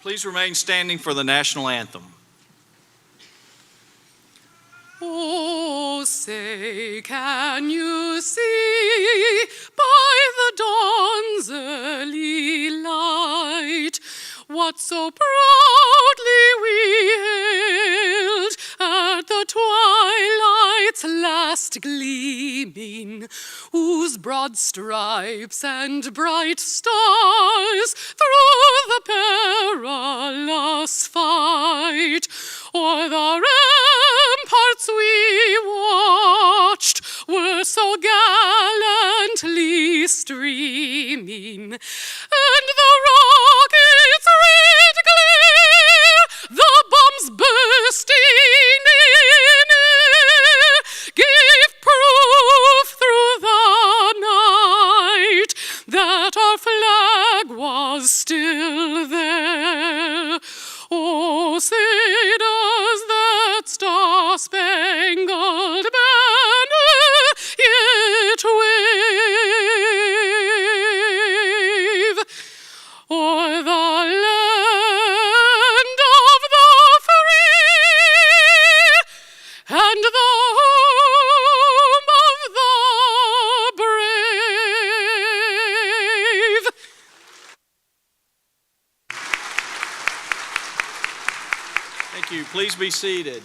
Please remain standing for the national anthem. Oh, say, can you see by the dawn's early light what so proudly we hailed at the twilight's last gleaming, whose broad stripes and bright stars through the perilous fight o'er the ramparts we watched were so gallantly streaming, and the rockets' red glare, the bombs bursting in air, gave proof through the night that our flag was still there. Oh, say does that star-spangled banner yet wave o'er the land of the free and the home of the brave? Thank you. Please be seated.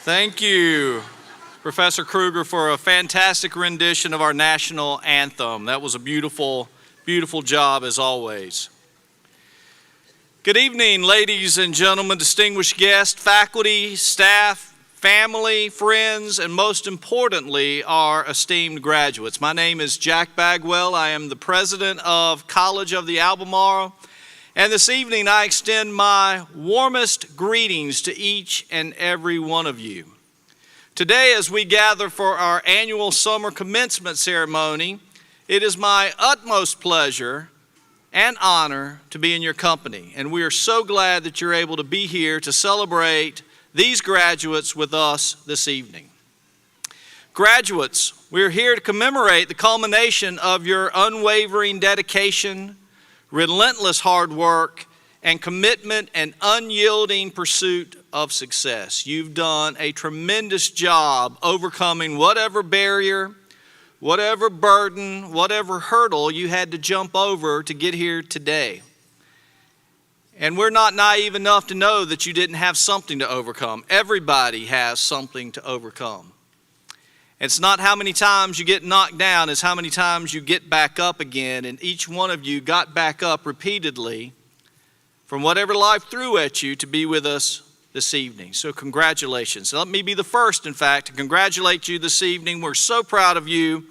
Thank you, Professor Kruger, for a fantastic rendition of our national anthem. That was a beautiful, beautiful job as always. Good evening, ladies and gentlemen, distinguished guests, faculty, staff, family, friends, and most importantly, our esteemed graduates. My name is Jack Bagwell. I am the president of College of the Albemarle. And this evening, I extend my warmest greetings to each and every one of you. Today, as we gather for our annual summer commencement ceremony, it is my utmost pleasure and honor to be in your company. And we are so glad that you're able to be here to celebrate these graduates with us this evening. Graduates, we're here to commemorate the culmination of your unwavering dedication, relentless hard work, and commitment and unyielding pursuit of success. You've done a tremendous job overcoming whatever barrier, whatever burden, whatever hurdle you had to jump over to get here today. And we're not naive enough to know that you didn't have something to overcome. Everybody has something to overcome. It's not how many times you get knocked down, it's how many times you get back up again. And each one of you got back up repeatedly from whatever life threw at you to be with us this evening. So congratulations. Let me be the first, in fact, to congratulate you this evening. We're so proud of you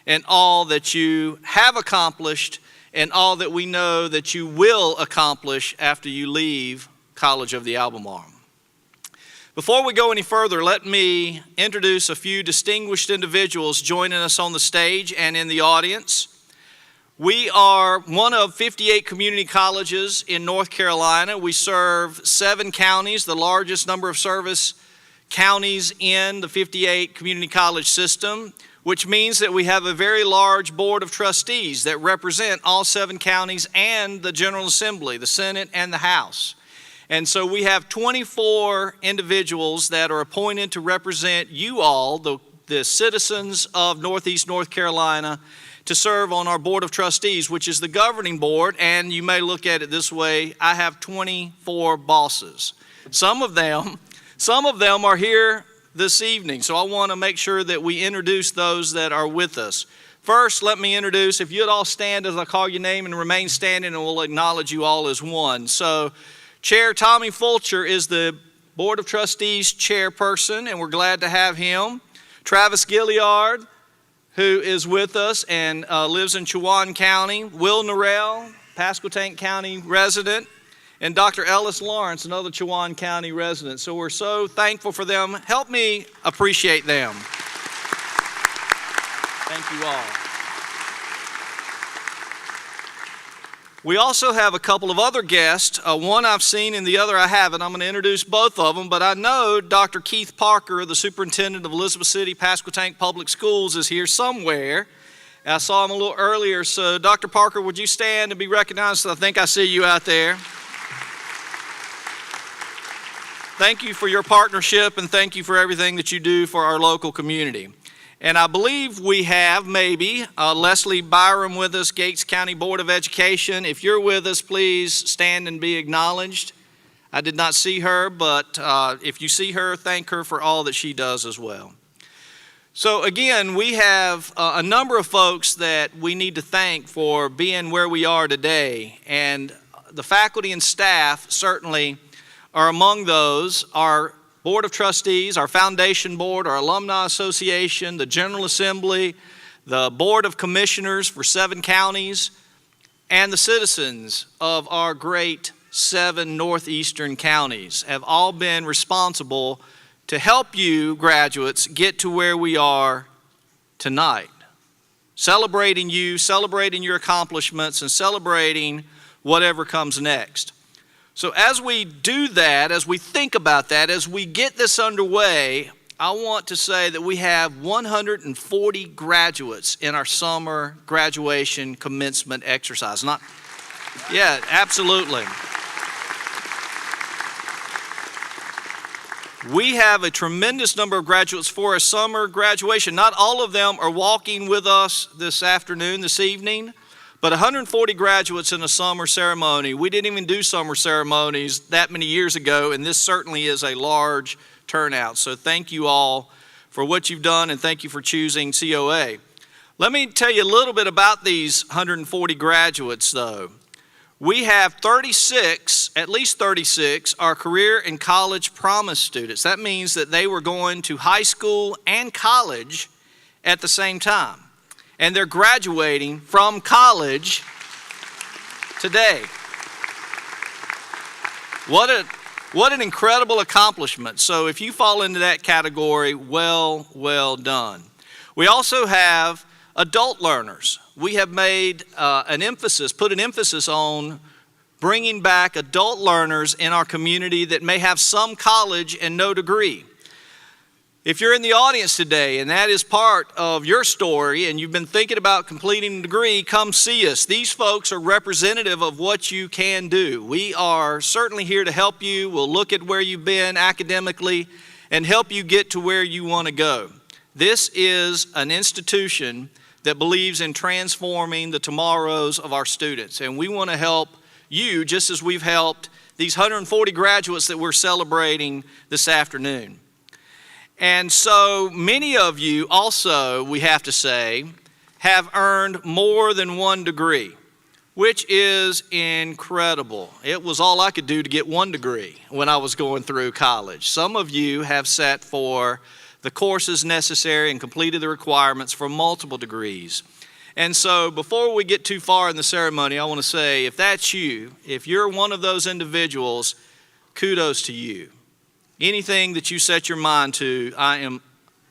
and all that you have accomplished and all that we know that you will accomplish after you leave College of the Albemarle. Before we go any further, let me introduce a few distinguished individuals joining us on the stage and in the audience. We are one of 58 community colleges in North Carolina. We serve 7 counties, the largest number of service counties in the 58 community college system, which means that we have a very large board of trustees that represent all 7 counties and the General Assembly, the Senate and the House. And so we have 24 individuals that are appointed to represent you all, the citizens of Northeast North Carolina, to serve on our Board of Trustees, which is the governing board. And you may look at it this way: I have 24 bosses. Some of them are here this evening. So I want to make sure that we introduce those that are with us. First, let me introduce, if you'd all stand as I call your name and remain standing, and we'll acknowledge you all as one. So Chair Tommy Fulcher is the Board of Trustees chairperson, and we're glad to have him. Travis Gilliard, who is with us and lives in Chowan County. Will Norrell, Pasquotank County resident. And Dr. Ellis Lawrence, another Chowan County resident. So we're so thankful for them. Help me appreciate them. Thank you all. We also have a couple of other guests, one I've seen and the other I haven't. I'm going to introduce both of them, but I know Dr. Keith Parker, the superintendent of Elizabeth City Pasquotank Public Schools, is here somewhere. I saw him a little earlier, so Dr. Parker, would you stand and be recognized? I think I see you out there. Thank you for your partnership and thank you for everything that you do for our local community. And I believe we have maybe Leslie Byram with us, Gates County Board of Education. If you're with us, please stand and be acknowledged. I did not see her, but if you see her, thank her for all that she does as well. So again, we have a number of folks that we need to thank for being where we are today. And the faculty and staff certainly are among those. Our Board of Trustees, our Foundation Board, our Alumni Association, the General Assembly, the Board of Commissioners for 7 counties, and the citizens of our great 7 northeastern counties have all been responsible to help you graduates get to where we are tonight. Celebrating you, celebrating your accomplishments, and celebrating whatever comes next. So as we do that, as we think about that, as we get this underway, I want to say that we have 140 graduates in our summer graduation commencement exercise. Yeah, absolutely. We have a tremendous number of graduates for a summer graduation. Not all of them are walking with us this afternoon, this evening. But 140 graduates in a summer ceremony. We didn't even do summer ceremonies that many years ago, and this certainly is a large turnout. So thank you all for what you've done, and thank you for choosing COA. Let me tell you a little bit about these 140 graduates, though. We have 36, at least 36, are career and college promise students. That means that they were going to high school and college at the same time. And they're graduating from college today. What an incredible accomplishment. So if you fall into that category, well done. We also have adult learners. We have made put an emphasis on bringing back adult learners in our community that may have some college and no degree. If you're in the audience today and that is part of your story and you've been thinking about completing a degree, come see us. These folks are representative of what you can do. We are certainly here to help you. We'll look at where you've been academically and help you get to where you want to go. This is an institution that believes in transforming the tomorrows of our students, and we want to help you just as we've helped these 140 graduates that we're celebrating this afternoon. And so many of you also, we have to say, have earned more than 1 degree, which is incredible. It was all I could do to get 1 degree when I was going through college. Some of you have sat for the courses necessary and completed the requirements for multiple degrees. And so before we get too far in the ceremony, I want to say, if that's you, if you're one of those individuals, kudos to you. Anything that you set your mind to, I am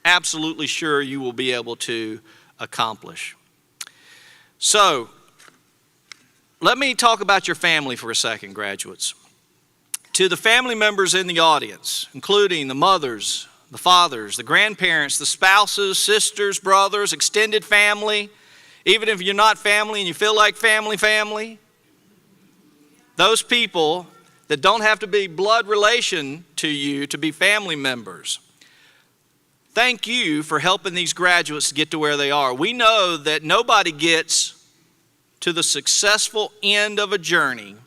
absolutely sure you will be able to accomplish. So, let me talk about your family for a second, graduates. To the family members in the audience, including the mothers, the fathers, the grandparents, the spouses, sisters, brothers, extended family, even if you're not family and you feel like family, those people that don't have to be blood relation to you to be family members. Thank you for helping these graduates to get to where they are. We know that nobody gets to the successful end of a journey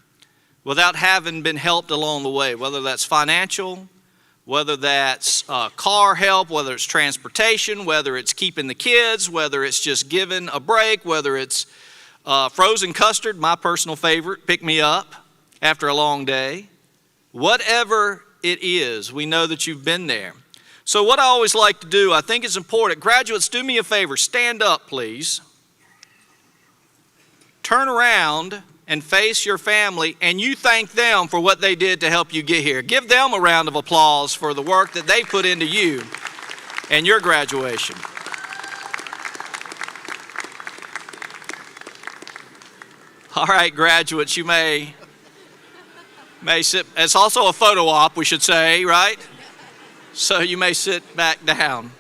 without having been helped along the way, whether that's financial, whether that's car help, whether it's transportation, whether it's keeping the kids, whether it's just giving a break, whether it's frozen custard, my personal favorite, pick me up after a long day. Whatever it is, we know that you've been there. So what I always like to do, I think it's important. Graduates, do me a favor. Stand up, please. Turn around and face your family, and you thank them for what they did to help you get here. Give them a round of applause for the work that they put into you and your graduation. All right, graduates, you may sit. It's also a photo op, we should say, right? So you may sit back down.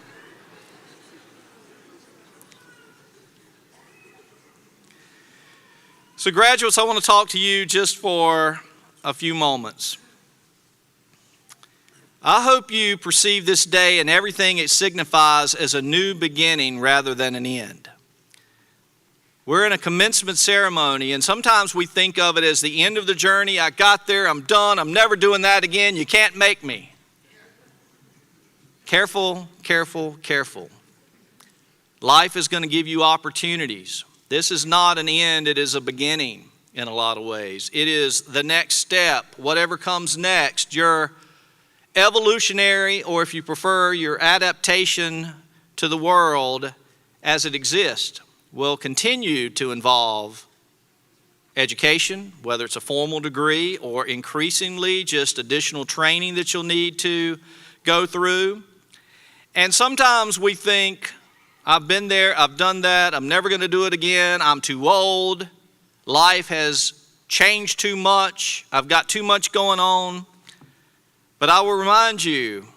So graduates, I want to talk to you just for a few moments. I hope you perceive this day and everything it signifies as a new beginning rather than an end. We're in a commencement ceremony, and sometimes we think of it as the end of the journey. I got there, I'm done, I'm never doing that again, you can't make me. Careful, careful, careful. Life is going to give you opportunities. This is not an end, it is a beginning in a lot of ways. It is the next step, whatever comes next, your evolutionary, or if you prefer, your adaptation to the world as it exists will continue to involve education, whether it's a formal degree or increasingly just additional training that you'll need to go through. And sometimes we think, I've been there, I've done that, I'm never going to do it again, I'm too old, life has changed too much, I've got too much going on. But I will remind you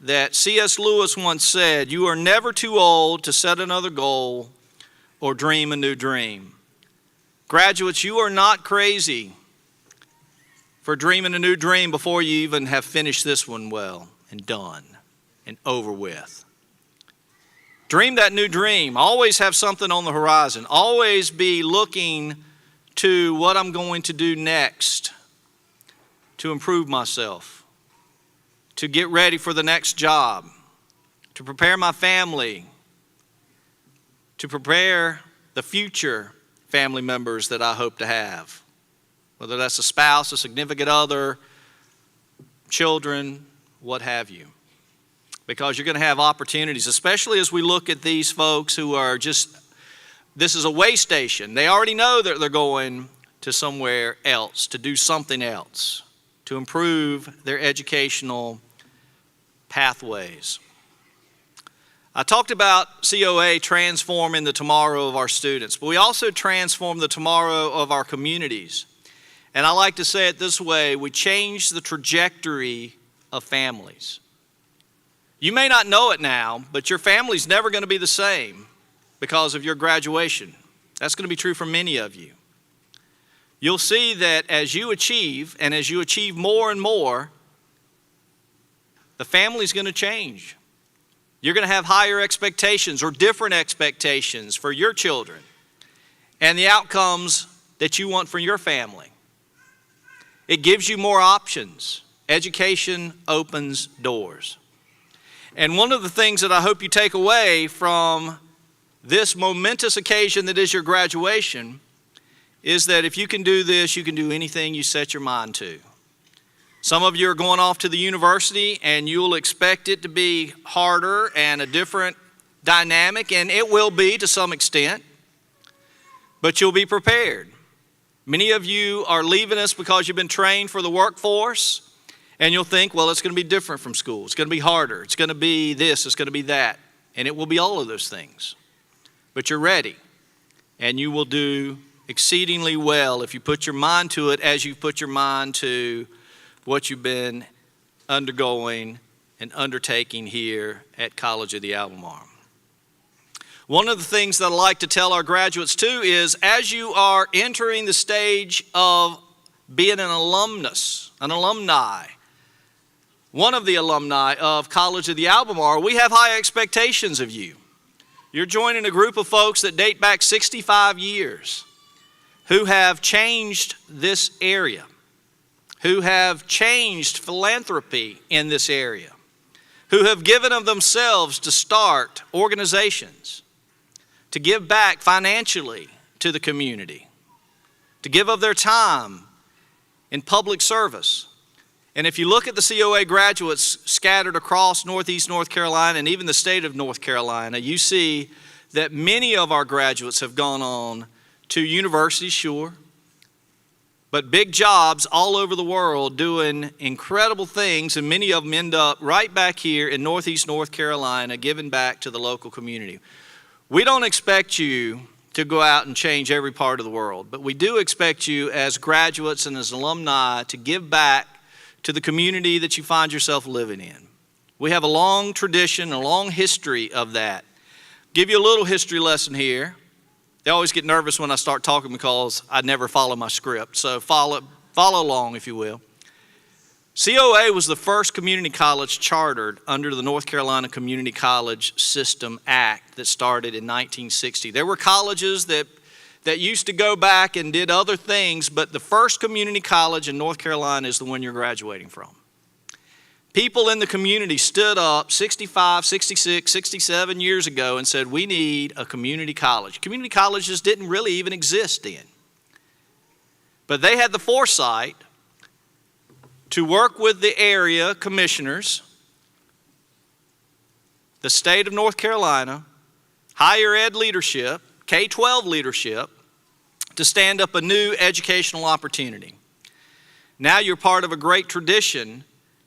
that C.S. Lewis once said, you are never too old to set another goal or dream a new dream. Graduates, you are not crazy for dreaming a new dream before you even have finished this one well and done and over with. Dream that new dream. Always have something on the horizon. Always be looking to what I'm going to do next to improve myself, to get ready for the next job, to prepare my family, to prepare the future family members that I hope to have, whether that's a spouse, a significant other, children, what have you. Because you're going to have opportunities, especially as we look at these folks who are just, this is a way station. They already know that they're going to somewhere else, to do something else, to improve their educational pathways. I talked about COA transforming the tomorrow of our students, but we also transform the tomorrow of our communities. And I like to say it this way, we change the trajectory of families. You may not know it now, but your family's never going to be the same because of your graduation. That's going to be true for many of you. You'll see that as you achieve, and as you achieve more and more, the family's going to change. You're going to have higher expectations or different expectations for your children and the outcomes that you want for your family. It gives you more options. Education opens doors. And one of the things that I hope you take away from this momentous occasion that is your graduation is that if you can do this, you can do anything you set your mind to. Some of you are going off to the university and you'll expect it to be harder and a different dynamic, and it will be to some extent, but you'll be prepared. Many of you are leaving us because you've been trained for the workforce, and you'll think, well, it's going to be different from school. It's going to be harder. It's going to be this. It's going to be that. And it will be all of those things. But you're ready, and you will do exceedingly well if you put your mind to it as you put your mind to what you've been undergoing and undertaking here at College of the Albemarle. One of the things that I like to tell our graduates too is as you are entering the stage of being an alumnus, an alumni, one of the alumni of College of the Albemarle, we have high expectations of you. You're joining a group of folks that date back 65 years who have changed this area, who have changed philanthropy in this area, who have given of themselves to start organizations, to give back financially to the community, to give of their time in public service. And if you look at the COA graduates scattered across Northeast North Carolina and even the state of North Carolina, you see that many of our graduates have gone on to universities, sure, but big jobs all over the world doing incredible things, and many of them end up right back here in Northeast North Carolina giving back to the local community. We don't expect you to go out and change every part of the world. But we do expect you as graduates and as alumni to give back to the community that you find yourself living in. We have a long tradition, a long history of that. Give you a little history lesson here. They always get nervous when I start talking because I never follow my script. So follow along, if you will. COA was the first community college chartered under the North Carolina Community College System Act that started in 1960. There were colleges that used to go back and did other things, but the first community college in North Carolina is the one you're graduating from. People in the community stood up 65, 66, 67 years ago and said, we need a community college. Community colleges didn't really even exist then. But they had the foresight to work with the area commissioners, the state of North Carolina, higher ed leadership, K-12 leadership, to stand up a new educational opportunity. Now you're part of a great tradition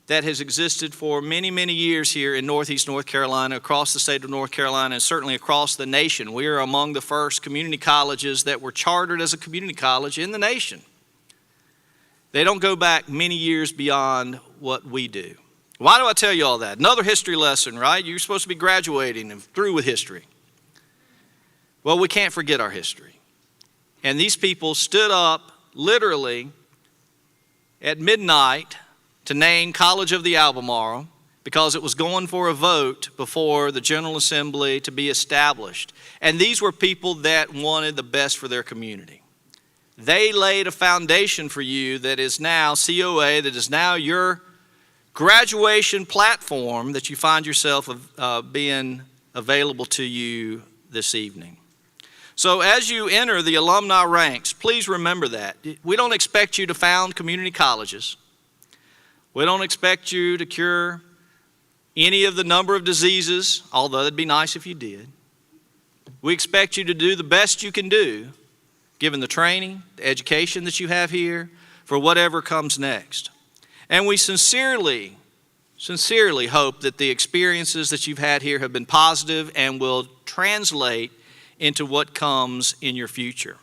that has existed for many, many years here in Northeast North Carolina, across the state of North Carolina, and certainly across the nation. We are among the first community colleges that were chartered as a community college in the nation. They don't go back many years beyond what we do. Why do I tell you all that? Another history lesson, right? You're supposed to be graduating and through with history. Well, we can't forget our history. And these people stood up literally at midnight to name College of the Albemarle because it was going for a vote before the General Assembly to be established. And these were people that wanted the best for their community. They laid a foundation for you that is now COA, that is now your graduation platform that you find yourself being available to you this evening. So as you enter the alumni ranks, please remember that. We don't expect you to found community colleges. We don't expect you to cure any of the number of diseases, although it'd be nice if you did. We expect you to do the best you can do, given the training, the education that you have here, for whatever comes next. And we sincerely hope that the experiences that you've had here have been positive and will translate into what comes in your future.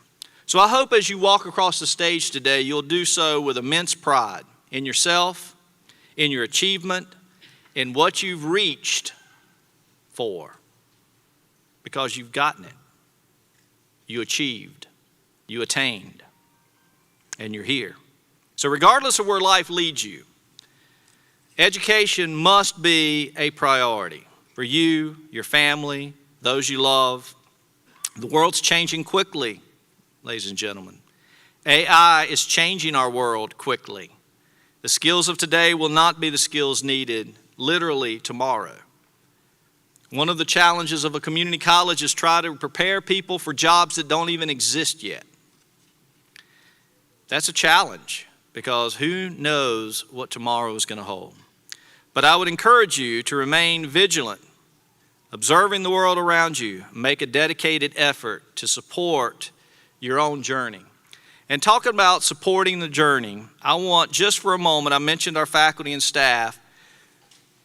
So I hope as you walk across the stage today, you'll do so with immense pride in yourself, in your achievement, in what you've reached for, because you've gotten it. You achieved. You attained, and you're here. So regardless of where life leads you, education must be a priority for you, your family, those you love. The world's changing quickly, ladies and gentlemen. AI is changing our world quickly. The skills of today will not be the skills needed literally tomorrow. One of the challenges of a community college is try to prepare people for jobs that don't even exist yet. That's a challenge because who knows what tomorrow is going to hold. But I would encourage you to remain vigilant, observing the world around you, make a dedicated effort to support your own journey. And talking about supporting the journey, I want just for a moment, I mentioned our faculty and staff.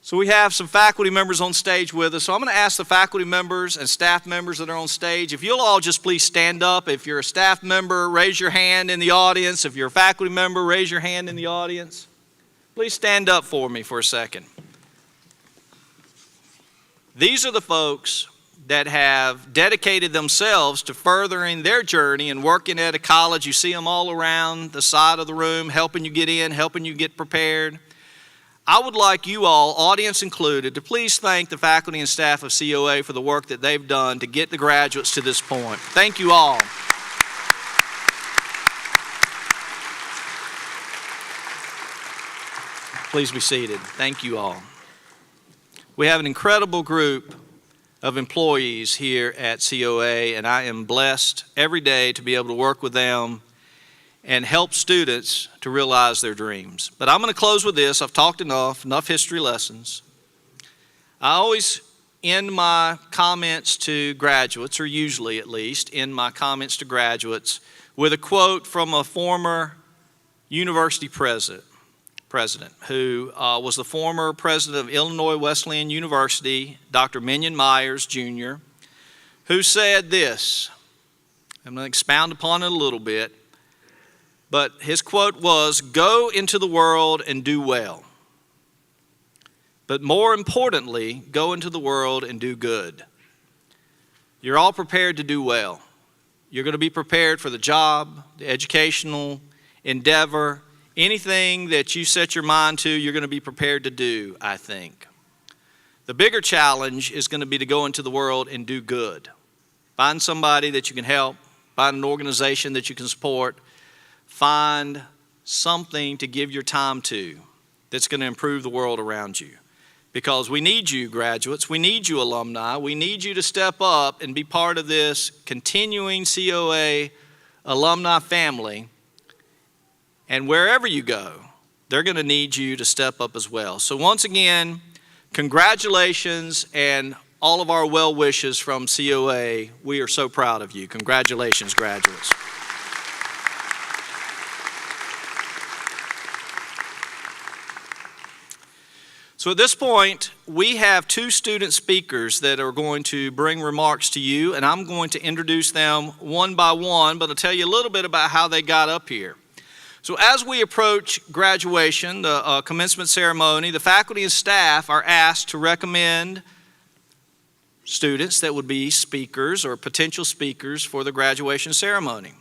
So we have some faculty members on stage with us. So I'm going to ask the faculty members and staff members that are on stage, if you'll all just please stand up. If you're a staff member, raise your hand in the audience. If you're a faculty member, raise your hand in the audience. Please stand up for me for a second. These are the folks that have dedicated themselves to furthering their journey and working at a college. You see them all around the side of the room, helping you get in, helping you get prepared. I would like you all, audience included, to please thank the faculty and staff of COA for the work that they've done to get the graduates to this point. Thank you all. Please be seated. Thank you all. We have an incredible group of employees here at COA, and I am blessed every day to be able to work with them and help students to realize their dreams. But I'm going to close with this. I've talked enough history lessons. I always end my comments to graduates, or usually at least, end my comments to graduates with a quote from a former university president who was the former president of Illinois Wesleyan University, Dr. Minion Myers, Jr., who said this: I'm going to expound upon it a little bit. But his quote was, "Go into the world and do well. But more importantly, go into the world and do good." You're all prepared to do well. You're going to be prepared for the job, the educational endeavor, anything that you set your mind to, you're going to be prepared to do, I think. The bigger challenge is going to be to go into the world and do good. Find somebody that you can help, find an organization that you can support, find something to give your time to that's going to improve the world around you. Because we need you, graduates. We need you, alumni. We need you to step up and be part of this continuing COA alumni family. And wherever you go, they're going to need you to step up as well. So once again, congratulations and all of our well wishes from COA. We are so proud of you. Congratulations, graduates. So at this point, we have two student speakers that are going to bring remarks to you, and I'm going to introduce them one by one, but I'll tell you a little bit about how they got up here. So as we approach graduation, the commencement ceremony, the faculty and staff are asked to recommend students that would be speakers or potential speakers for the graduation ceremony.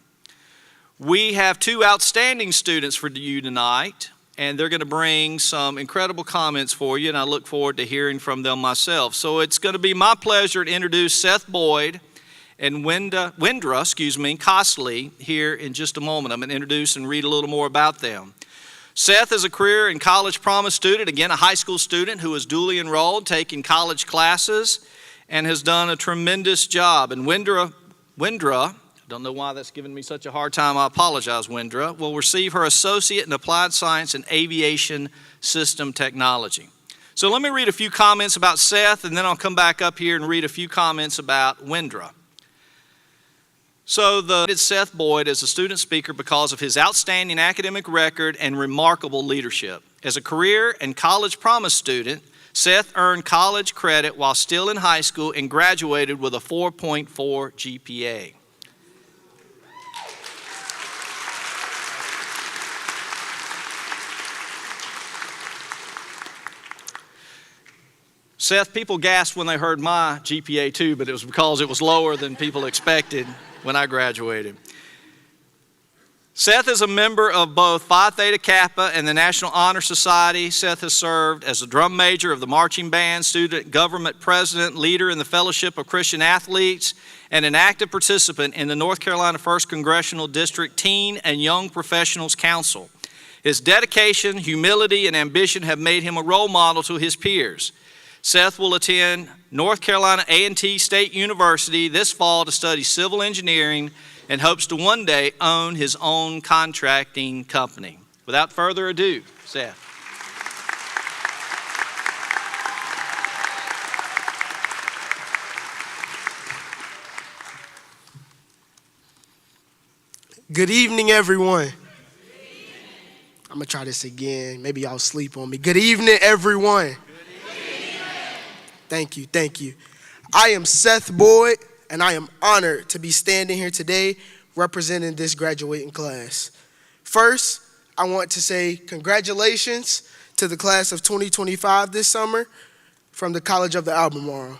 We have two outstanding students for you tonight, and they're going to bring some incredible comments for you, and I look forward to hearing from them myself. So it's going to be my pleasure to introduce Seth Boyd and Windra Costley here in just a moment. I'm going to introduce and read a little more about them. Seth is a career and college promise student, again a high school student who is duly enrolled, taking college classes, and has done a tremendous job. And Windra, I don't know why that's giving me such a hard time. I apologize, Windra, will receive her associate in applied science and aviation system technology. So let me read a few comments about Seth, and then I'll come back up here and read a few comments about Windra. So Seth Boyd as a student speaker because of his outstanding academic record and remarkable leadership. As a career and college promise student, Seth earned college credit while still in high school and graduated with a 4.4 GPA. Seth, people gasped when they heard my GPA too, but it was because it was lower than people expected when I graduated. Seth is a member of both Phi Theta Kappa and the National Honor Society. Seth has served as a drum major of the marching band, student government president, leader in the Fellowship of Christian Athletes, and an active participant in the North Carolina 1st Congressional District Teen and Young Professionals Council. His dedication, humility, and ambition have made him a role model to his peers. Seth will attend North Carolina A&T State University this fall to study civil engineering and hopes to one day own his own contracting company. Without further ado, Seth. Good evening, everyone. I'm going to try this again. Maybe y'all sleep on me. Good evening, everyone. Thank you. I am Seth Boyd, and I am honored to be standing here today representing this graduating class. First, I want to say congratulations to the class of 2025 this summer from the College of the Albemarle.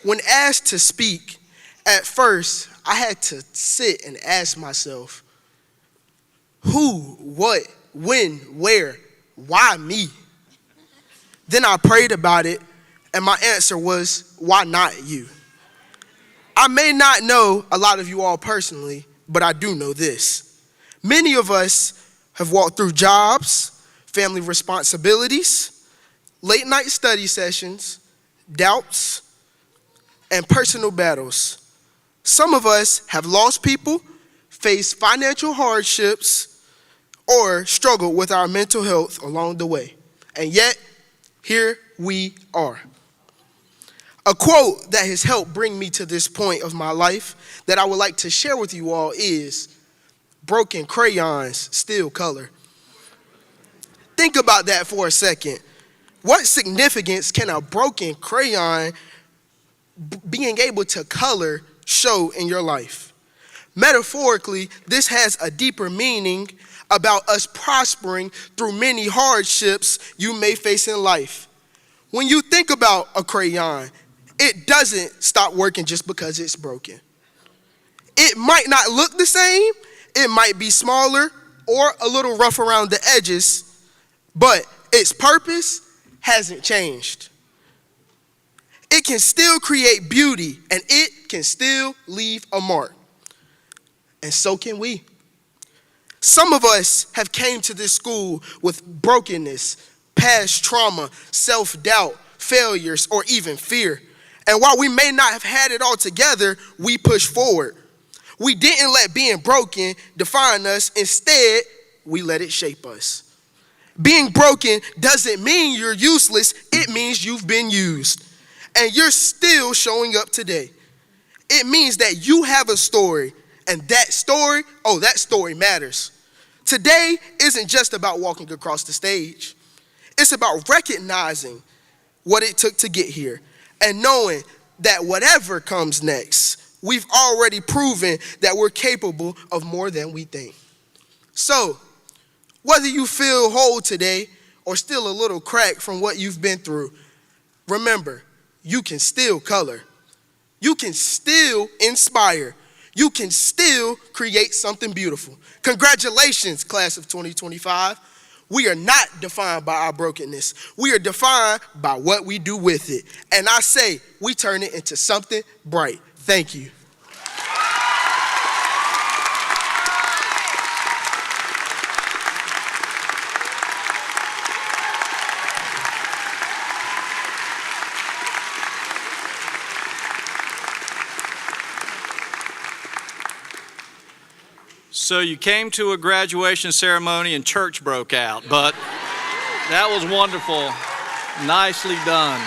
When asked to speak, at first, I had to sit and ask myself, who, what, when, where, why me? Then I prayed about it, and my answer was, why not you? I may not know a lot of you all personally, but I do know this. Many of us have walked through jobs, family responsibilities, late night study sessions, doubts, and personal battles. Some of us have lost people, faced financial hardships, or struggled with our mental health along the way. And yet, here we are. A quote that has helped bring me to this point of my life that I would like to share with you all is, broken crayons still color. Think about that for a second. What significance can a broken crayon being able to color show in your life. Metaphorically, this has a deeper meaning about us prospering through many hardships you may face in life. When you think about a crayon, it doesn't stop working just because it's broken. It might not look the same, it might be smaller or a little rough around the edges, but its purpose hasn't changed. It can still create beauty and it can still leave a mark. And so can we. Some of us have came to this school with brokenness, past trauma, self-doubt, failures, or even fear. And while we may not have had it all together, we push forward. We didn't let being broken define us. Instead, we let it shape us. Being broken doesn't mean you're useless. It means you've been used. And you're still showing up today. It means that you have a story. And that story matters. Today isn't just about walking across the stage. It's about recognizing what it took to get here and knowing that whatever comes next, we've already proven that we're capable of more than we think. So, whether you feel whole today or still a little cracked from what you've been through, remember, you can still color. You can still inspire. You can still create something beautiful. Congratulations, class of 2025. We are not defined by our brokenness. We are defined by what we do with it. And I say, we turn it into something bright. Thank you. So you came to a graduation ceremony and church broke out, but that was wonderful. Nicely done.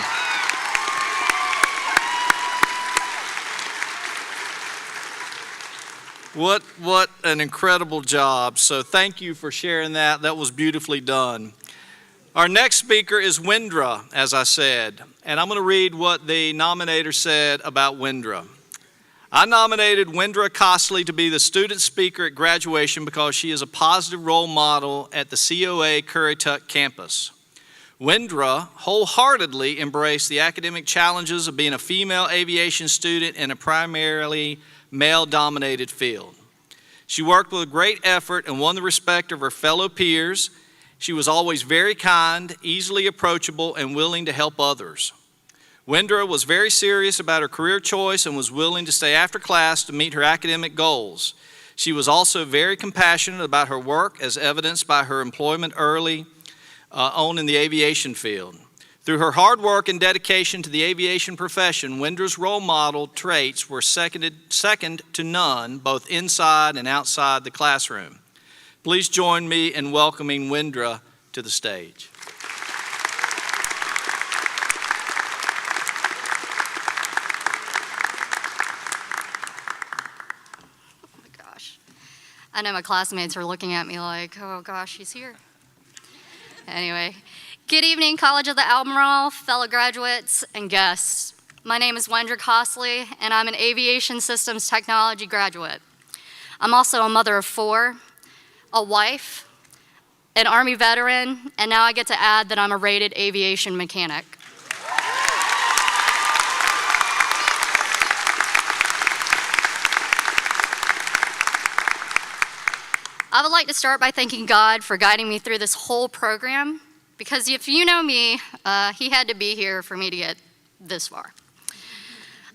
What an incredible job. So thank you for sharing that. That was beautifully done. Our next speaker is Windra, as I said, and I'm going to read what the nominator said about Windra. I nominated Windra Costley to be the student speaker at graduation because she is a positive role model at the COA Currituck campus. Windra wholeheartedly embraced the academic challenges of being a female aviation student in a primarily male-dominated field. She worked with great effort and won the respect of her fellow peers. She was always very kind, easily approachable, and willing to help others. Windra was very serious about her career choice and was willing to stay after class to meet her academic goals. She was also very compassionate about her work, as evidenced by her employment early on in the aviation field. Through her hard work and dedication to the aviation profession, Windra's role model traits were second to none, both inside and outside the classroom. Please join me in welcoming Windra to the stage. I know my classmates are looking at me like, oh gosh, she's here. Anyway, good evening, College of the Albemarle, fellow graduates and guests. My name is Windra Costley, and I'm an aviation systems technology graduate. I'm also a mother of 4, a wife, an Army veteran, and now I get to add that I'm a rated aviation mechanic. I would like to start by thanking God for guiding me through this whole program, because if you know me, He had to be here for me to get this far.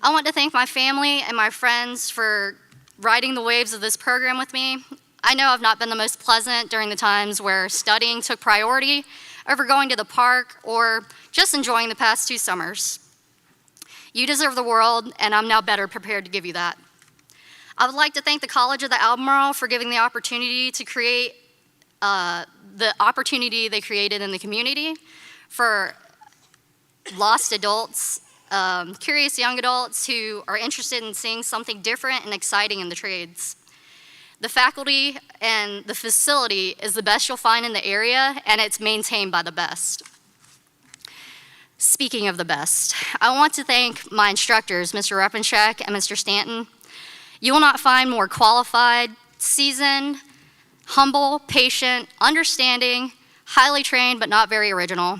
I want to thank my family and my friends for riding the waves of this program with me. I know I've not been the most pleasant during the times where studying took priority over going to the park or just enjoying the past 2 summers. You deserve the world, and I'm now better prepared to give you that. I would like to thank the College of the Albemarle for giving the opportunity to create the opportunity they created in the community for lost adults, curious young adults who are interested in seeing something different and exciting in the trades. The faculty and the facility is the best you'll find in the area, and it's maintained by the best. Speaking of the best, I want to thank my instructors, Mr. Repenschek and Mr. Stanton. You will not find more qualified, seasoned, humble, patient, understanding, highly trained but not very original,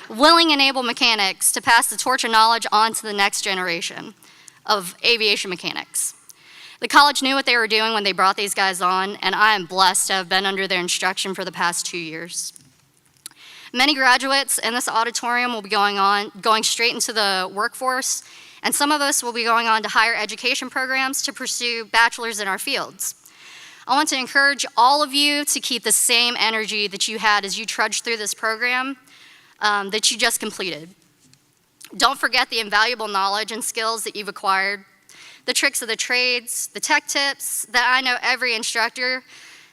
willing and able mechanics to pass the torch of knowledge on to the next generation of aviation mechanics. The college knew what they were doing when they brought these guys on, and I am blessed to have been under their instruction for the past 2 years. Many graduates in this auditorium will be going straight into the workforce, and some of us will be going on to higher education programs to pursue bachelors in our fields. I want to encourage all of you to keep the same energy that you had as you trudged through this program that you just completed. Don't forget the invaluable knowledge and skills that you've acquired, the tricks of the trades, the tech tips that I know every instructor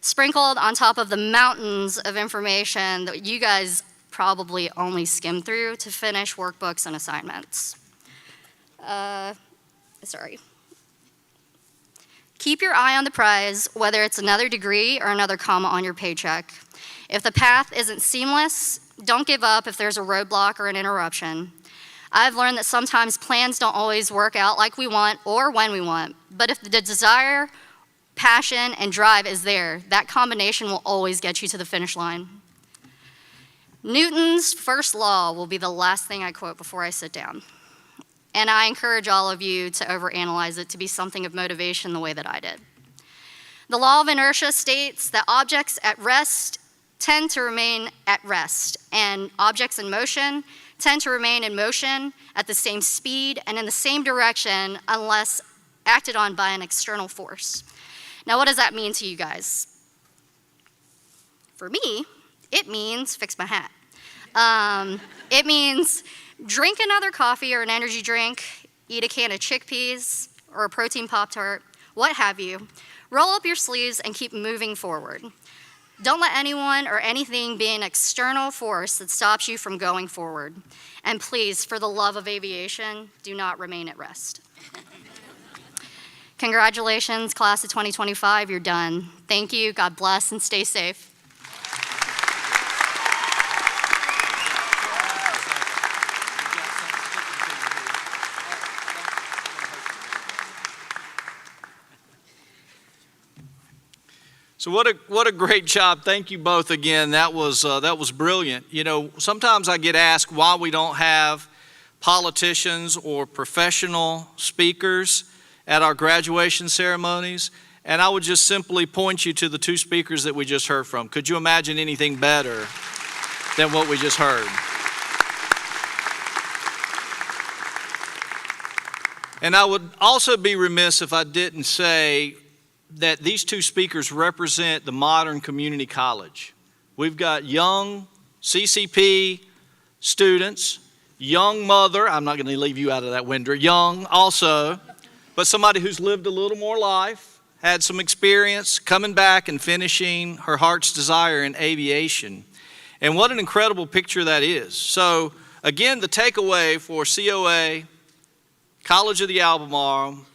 sprinkled on top of the mountains of information that you guys probably only skim through to finish workbooks and assignments. Keep your eye on the prize, whether it's another degree or another comma on your paycheck. If the path isn't seamless, don't give up if there's a roadblock or an interruption. I've learned that sometimes plans don't always work out like we want or when we want, but if the desire, passion, and drive is there, that combination will always get you to the finish line. Newton's first law will be the last thing I quote before I sit down. And I encourage all of you to overanalyze it to be something of motivation the way that I did. The law of inertia states that objects at rest tend to remain at rest, and objects in motion tend to remain in motion at the same speed and in the same direction unless acted on by an external force. Now, what does that mean to you guys? For me, it means fix my hat. It means drink another coffee or an energy drink, eat a can of chickpeas or a protein Pop-Tart, what have you. Roll up your sleeves and keep moving forward. Don't let anyone or anything be an external force that stops you from going forward. And please, for the love of aviation, do not remain at rest. Congratulations, class of 2025, you're done. Thank you, God bless, and stay safe. So what a great job. Thank you both again. That was brilliant. You know, sometimes I get asked why we don't have politicians or professional speakers at our graduation ceremonies, and I would just simply point you to the two speakers that we just heard from. Could you imagine anything better than what we just heard? And I would also be remiss if I didn't say that these two speakers represent the modern community college. We've got young CCP students, young mother, I'm not going to leave you out of that window, young also, but somebody who's lived a little more life, had some experience, coming back and finishing her heart's desire in aviation. And what an incredible picture that is. So again, the takeaway for COA, College of the Albemarle,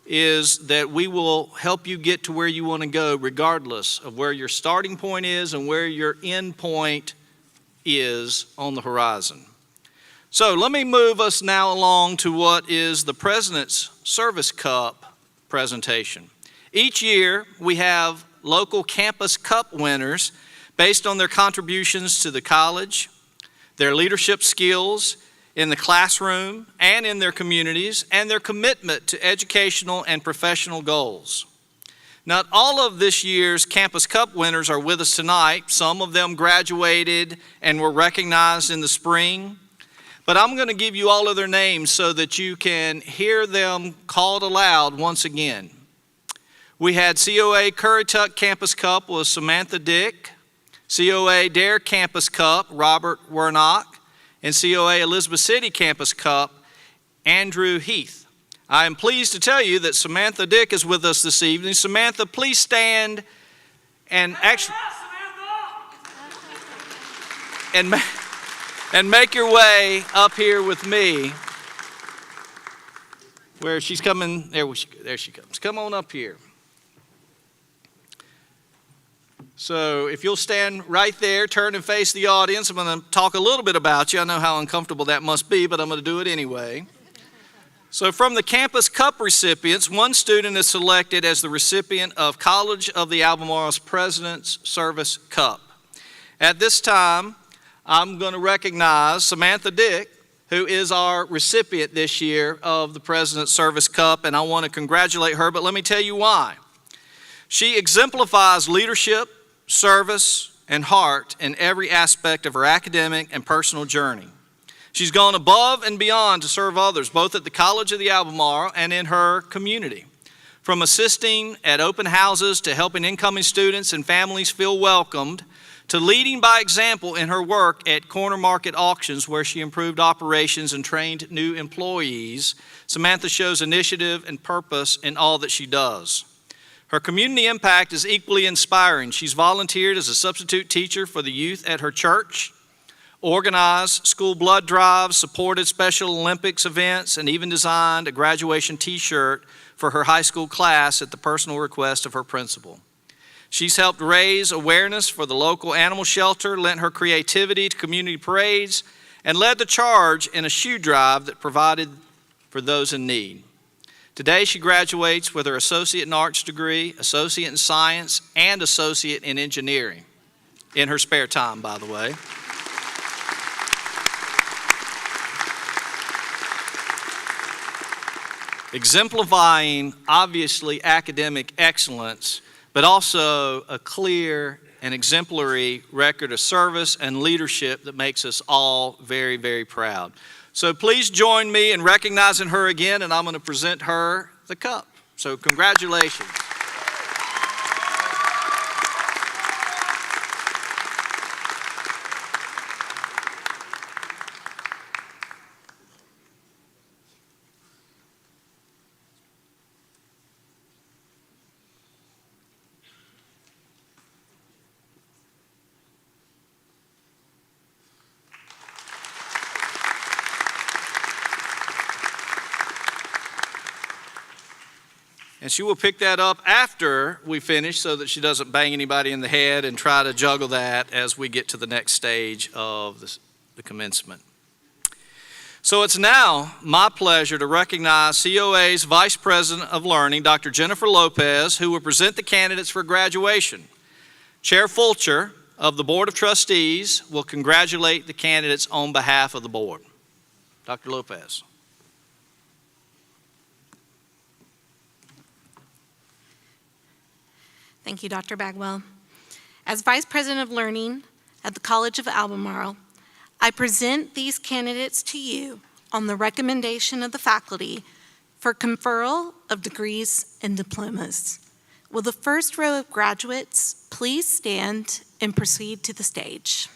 is that we will help you get to where you want to go regardless of where your starting point is and where your end point is on the horizon. So let me move us now along to what is the President's Service Cup presentation. Each year we have local campus cup winners based on their contributions to the college, their leadership skills in the classroom and in their communities, and their commitment to educational and professional goals. Not all of this year's Campus Cup winners are with us tonight. Some of them graduated and were recognized in the spring. But I'm going to give you all of their names so that you can hear them called aloud once again. We had COA Currituck Campus Cup was Samantha Dick, COA Dare Campus Cup, Robert Wernock, and COA Elizabeth City Campus Cup, Andrew Heath. I am pleased to tell you that Samantha Dick is with us this evening. Samantha, please stand and actually and make your way up here with me. Where she's coming, there she comes. Come on up here. So if you'll stand right there, turn and face the audience, I'm going to talk a little bit about you. I know how uncomfortable that must be, but I'm going to do it anyway. So from the Campus Cup recipients, one student is selected as the recipient of College of the Albemarle's President's Service Cup. At this time, I'm going to recognize Samantha Dick, who is our recipient this year of the President's Service Cup, and I want to congratulate her, but let me tell you why. She exemplifies leadership, service, and heart in every aspect of her academic and personal journey. She's gone above and beyond to serve others, both at the College of the Albemarle and in her community. From assisting at open houses to helping incoming students and families feel welcomed, to leading by example in her work at corner market auctions where she improved operations and trained new employees, Samantha shows initiative and purpose in all that she does. Her community impact is equally inspiring. She's volunteered as a substitute teacher for the youth at her church, organized school blood drives, supported Special Olympics events, and even designed a graduation t-shirt for her high school class at the personal request of her principal. She's helped raise awareness for the local animal shelter, lent her creativity to community parades, and led the charge in a shoe drive that provided for those in need. Today, she graduates with her Associate in Arts degree, Associate in Science, and Associate in Engineering, in her spare time, by the way. Exemplifying, obviously, academic excellence, but also a clear and exemplary record of service and leadership that makes us all very, very proud. So please join me in recognizing her again, and I'm going to present her the cup. So congratulations. And she will pick that up after we finish so that she doesn't bang anybody in the head and try to juggle that as we get to the next stage of the commencement. So it's now my pleasure to recognize COA's Vice President of Learning, Dr. Jennifer Lopez, who will present the candidates for graduation. Chair Fulcher of the Board of Trustees will congratulate the candidates on behalf of the board. Dr. Lopez. Thank you, Dr. Bagwell. As Vice President of Learning at the College of Albemarle, I present these candidates to you on the recommendation of the faculty for conferral of degrees and diplomas. Will the first row of graduates please stand and proceed to the stage?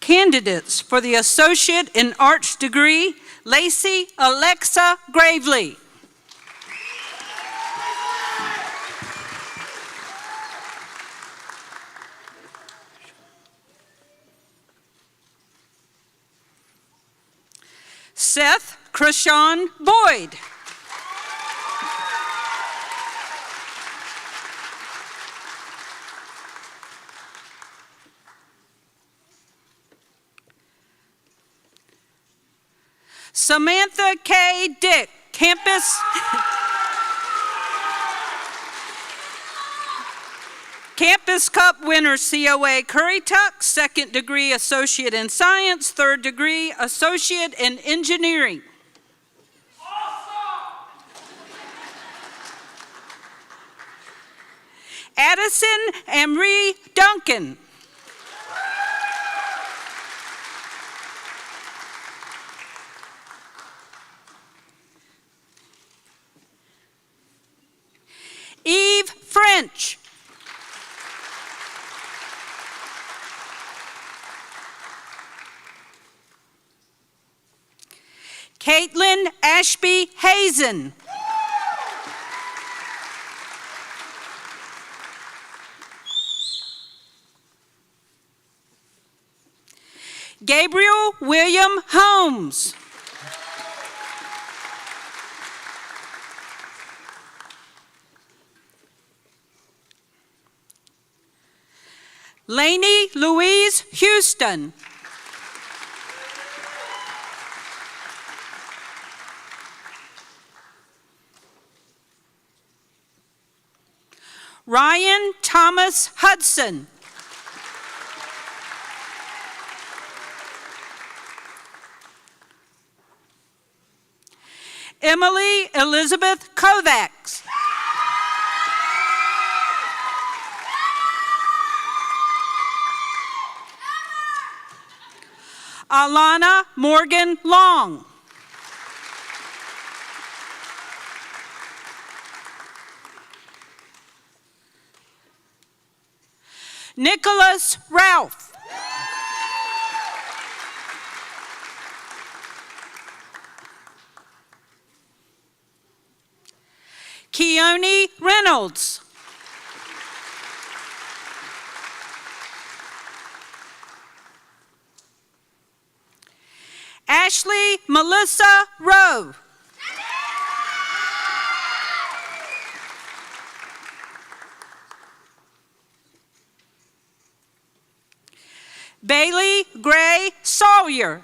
Candidates for the Associate in Arts degree, Lacey Alexa Gravely. Seth Krishan Boyd. Samantha K. Dick, Campus Cup winner, COA Currituck, second degree Associate in Science, third degree Associate in Engineering. Addison Emery Duncan. Eve French. Caitlin Ashby Hazen. Gabriel William Holmes. Lainey Louise Houston. Ryan Thomas Hudson. Emily Elizabeth Kovacs. Alana Morgan Long. Nicholas Ralph. Keone Reynolds. Ashley Melissa Rowe. Bailey Gray Sawyer.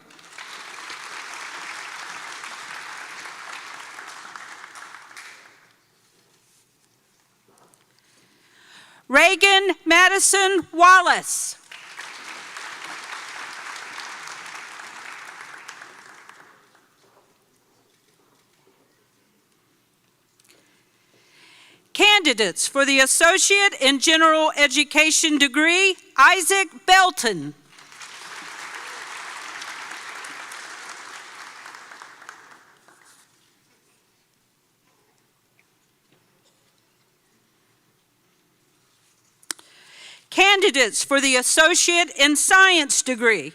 Reagan Madison Wallace. Candidates for the Associate in General Education degree, Isaac Belton. Candidates for the Associate in Science degree,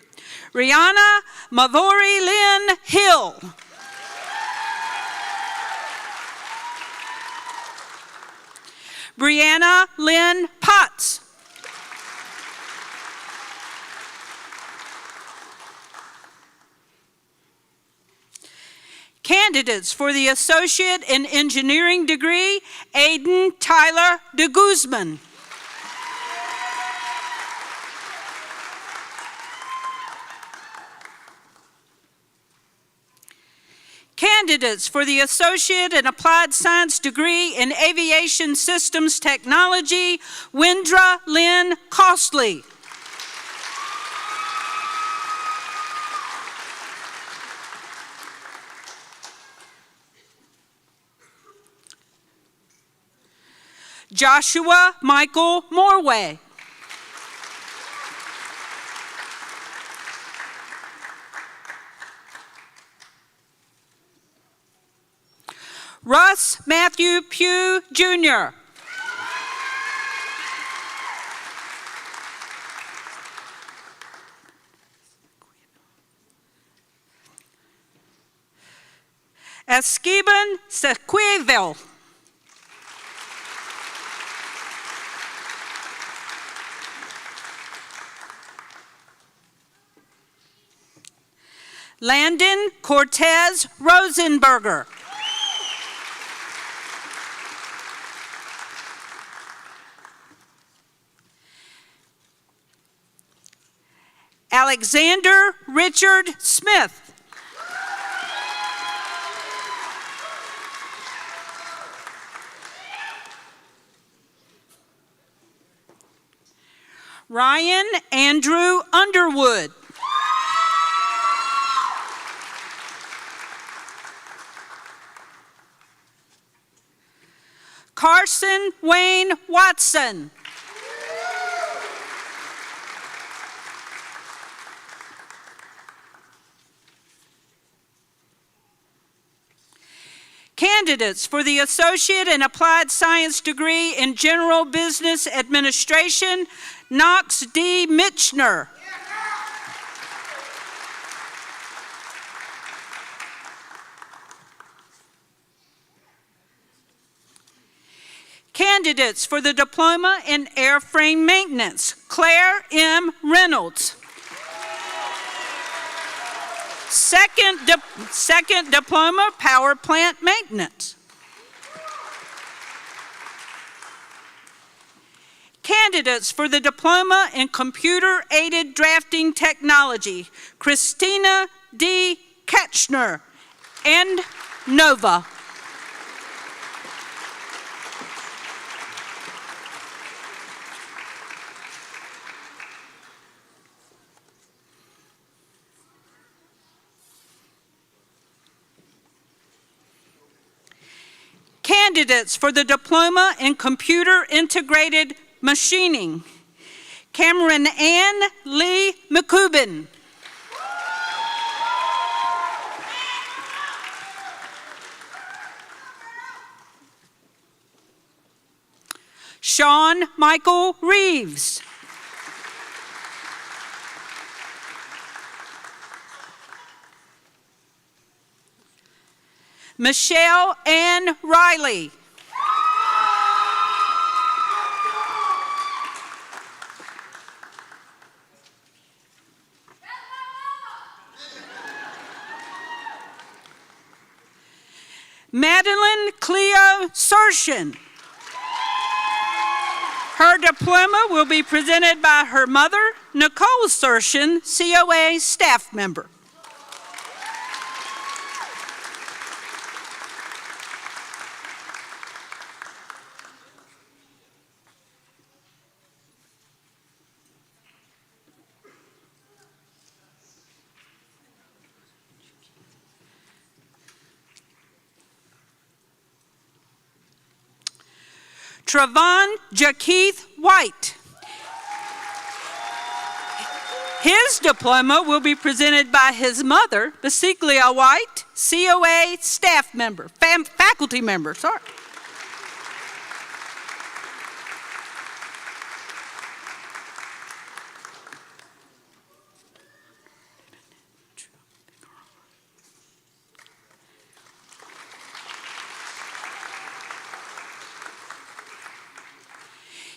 Rihanna Mavori Lynn Hill. Brianna Lynn Potts. Candidates for the Associate in Engineering degree, Aiden Tyler de Guzman. Candidates for the Associate in Applied Science degree in Aviation Systems Technology, Windra Lynn Costley. Joshua Michael Morway. Russ Matthew Pugh, Jr. Esquiben Sequeville. Landon Cortez Rosenberger. Alexander Richard Smith. Ryan Andrew Underwood. Carson Wayne Watson. Candidates for the Associate in Applied Science degree in General Business Administration, Knox D. Mitchner. Candidates for the Diploma in Airframe Maintenance, Claire M. Reynolds. Second Diploma, Power Plant Maintenance. Candidates for the Diploma in Computer-Aided Drafting Technology, Christina D. Ketchner and Nova. Candidates for the Diploma in Computer Integrated Machining, Cameron Ann Lee McCubin. Sean Michael Reeves. Michelle Ann Riley. Madeline Cleo Sershin. Her diploma will be presented by her mother, Nicole Sershin, COA staff member. Travon Jakeith White. His diploma will be presented by his mother, Basiglia White, COA staff member, faculty member, sorry.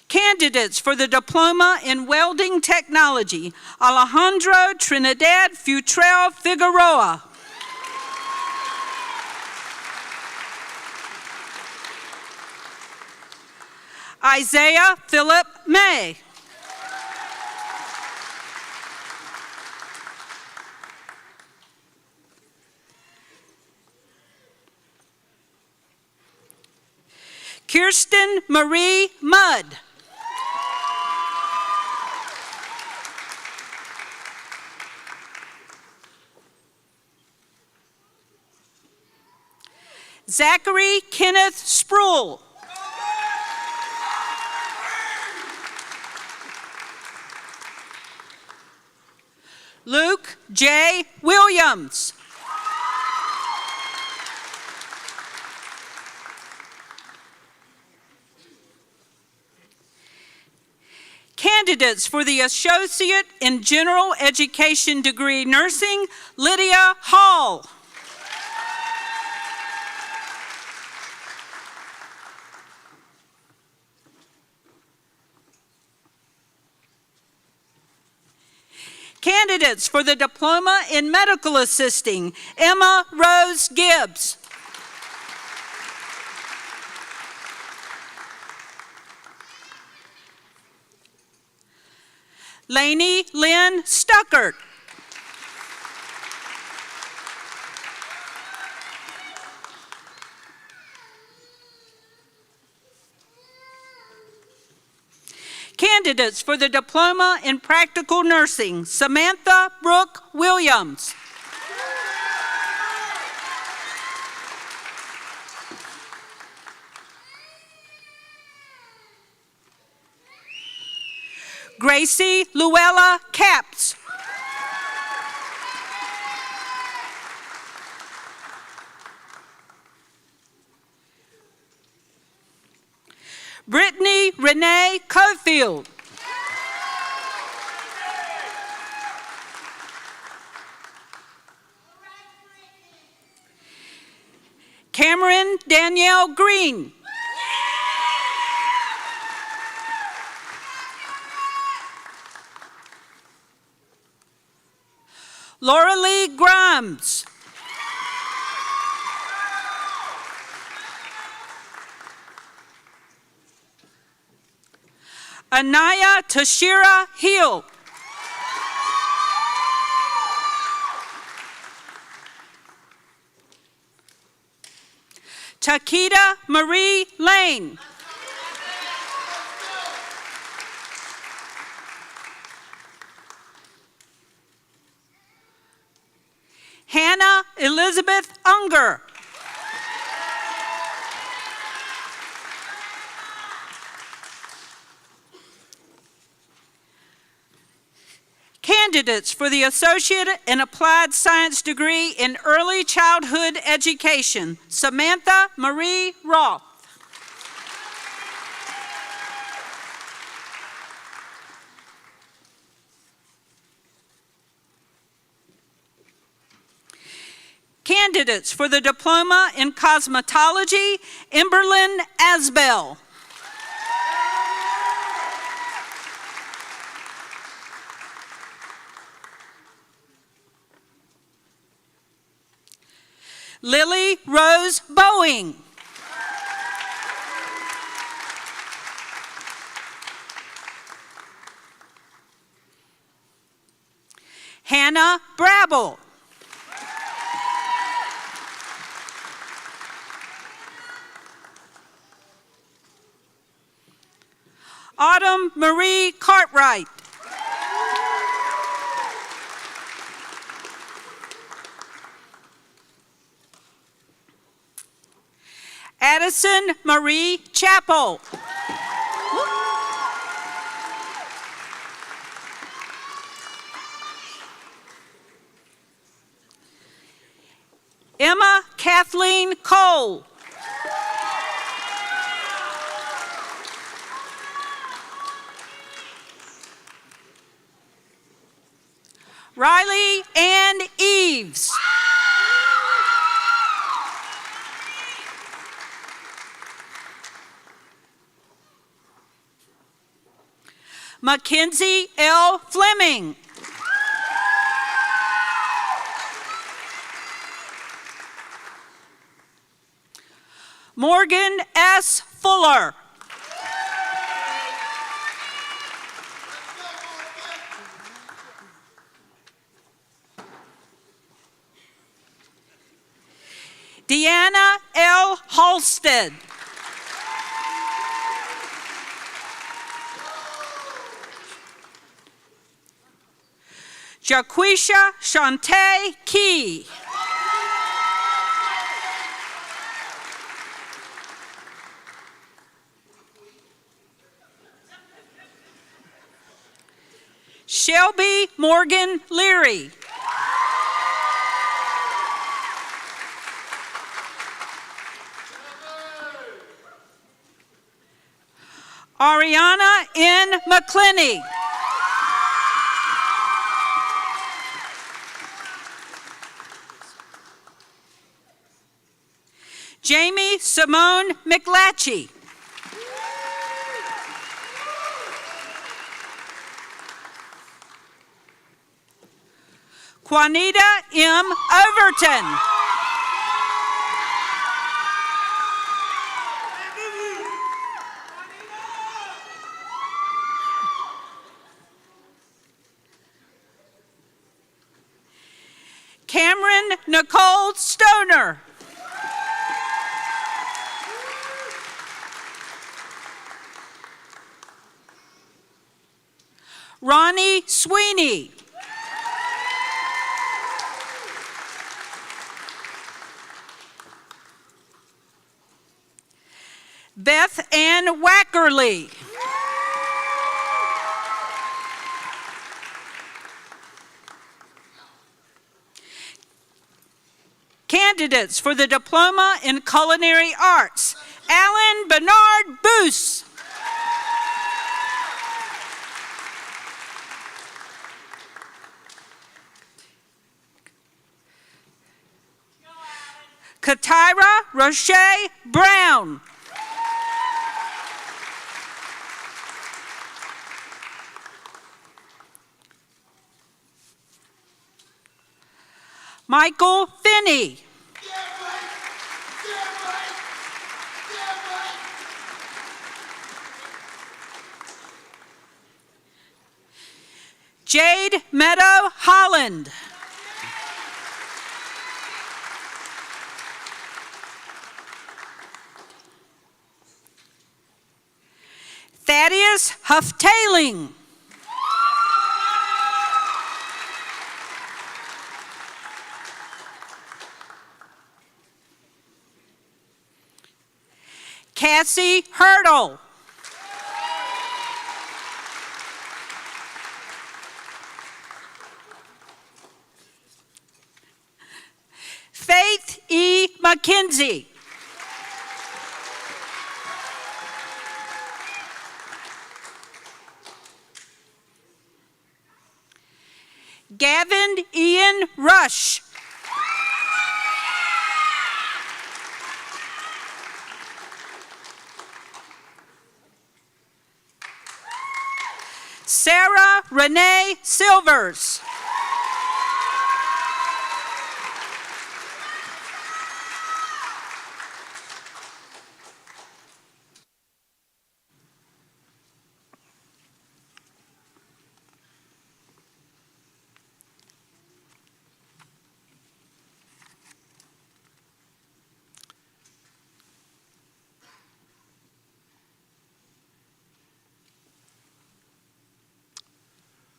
Candidates for the Diploma in Welding Technology, Alejandro Trinidad Futrell Figueroa. Isaiah Philip May. Kirsten Marie Mudd. Zachary Kenneth Sproul. Luke J. Williams. Candidates for the Associate in General Education degree Nursing, Lydia Hall. Candidates for the Diploma in Medical Assisting, Emma Rose Gibbs. Lainey Lynn Stuckert. Candidates for the Diploma in Practical Nursing, Samantha Brooke Williams. Gracie Luella Capps. Brittany Renee Cofield. Cameron Danielle Green. Laura Lee Grimes. Anaya Tashira Hill. Takita Marie Lane. Hannah Elizabeth Unger. Candidates for the Associate in Applied Science degree in Early Childhood Education, Samantha Marie Roth. Candidates for the Diploma in Cosmetology, Emberlyn Asbell. Lily Rose Boeing. Hannah Brabble. Autumn Marie Cartwright. Addison Marie Chappell. Emma Kathleen Cole. Riley Ann Eves. Mackenzie L. Fleming. Morgan S. Fuller. Deanna L. Halstead. Jaquisha Shantae Key. Shelby Morgan Leary. Ariana N. McClinney. Jamie Simone McLatchie. Juanita M. Overton. Cameron Nicole Stoner. Ronnie Sweeney. Beth Ann Wackerly. Candidates for the Diploma in Culinary Arts, Alan Bernard Boos. Katira Roche Brown. Michael Finney. Jade Meadow Holland. Thaddeus Huff-Tailing. Cassie Hurdle. Faith E. McKenzie. Gavin Ian Rush. Sarah Renee Silvers.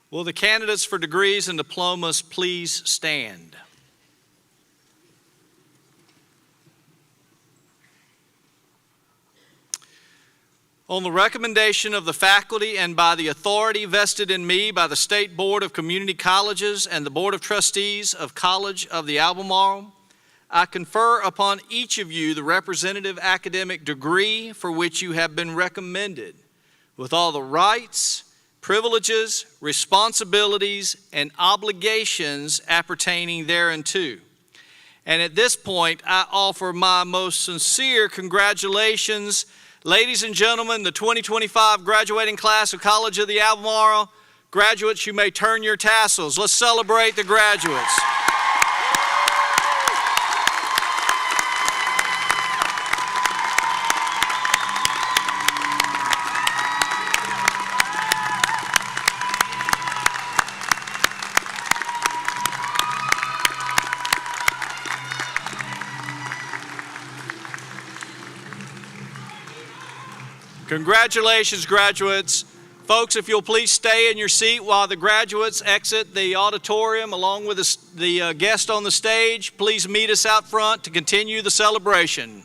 Will the candidates for degrees and diplomas please stand? On the recommendation of the faculty and by the authority vested in me by the State Board of Community Colleges and the Board of Trustees of College of the Albemarle, I confer upon each of you the representative academic degree for which you have been recommended, with all the rights, privileges, responsibilities, and obligations appertaining thereunto. And at this point, I offer my most sincere congratulations. Ladies and gentlemen, the 2025 graduating class of College of the Albemarle. Graduates, you may turn your tassels. Let's celebrate the graduates. Congratulations, graduates. Folks, if you'll please stay in your seat while the graduates exit the auditorium along with the guest on the stage. Please meet us out front to continue the celebration.